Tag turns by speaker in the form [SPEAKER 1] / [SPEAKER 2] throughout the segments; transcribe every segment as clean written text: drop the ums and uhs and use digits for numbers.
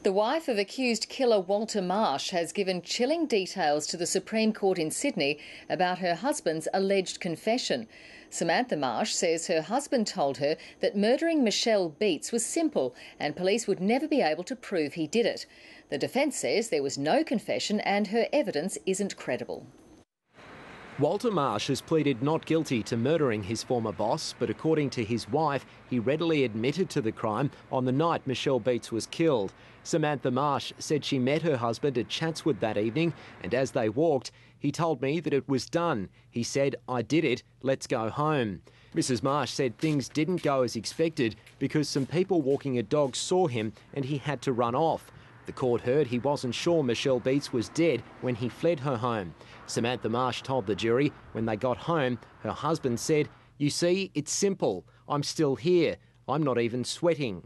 [SPEAKER 1] The wife of accused killer Walter Marsh has given chilling details to the Supreme Court in Sydney about her husband's alleged confession. Samantha Marsh says her husband told her that murdering Michelle Beets was simple and police would never be able to prove he did it. The defence says there was no confession and her evidence isn't credible.
[SPEAKER 2] Walter Marsh has pleaded not guilty to murdering his former boss, but according to his wife, he readily admitted to the crime on the night Michelle Beets was killed. Samantha Marsh said she met her husband at Chatswood that evening, and as they walked, he told me that it was done. He said, "I did it, let's go home." Mrs Marsh said things didn't go as expected because some people walking a dog saw him and he had to run off. The court heard he wasn't sure Michelle Beets was dead when he fled her home. Samantha Marsh told the jury when they got home, her husband said, "You see, it's simple. I'm still here. I'm not even sweating."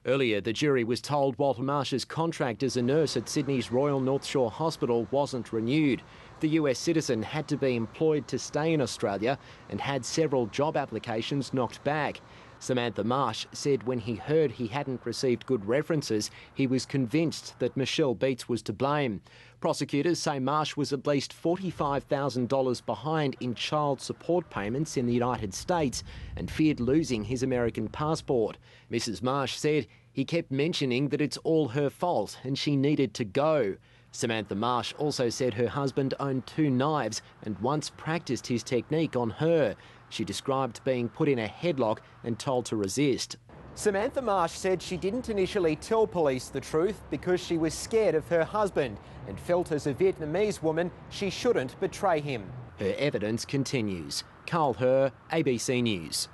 [SPEAKER 2] Earlier, the jury was told Walter Marsh's contract as a nurse at Sydney's Royal North Shore Hospital wasn't renewed. The US citizen had to be employed to stay in Australia and had several job applications knocked back. Samantha Marsh said when he heard he hadn't received good references, he was convinced that Michelle Beets was to blame. Prosecutors say Marsh was at least $45,000 behind in child support payments in the United States and feared losing his American passport. Mrs Marsh said he kept mentioning that it's all her fault and she needed to go. Samantha Marsh also said her husband owned 2 knives and once practised his technique on her. She described being put in a headlock and told to resist. Samantha Marsh said she didn't initially tell police the truth because she was scared of her husband and felt as a Vietnamese woman she shouldn't betray him. Her evidence continues. Carl Herr, ABC News.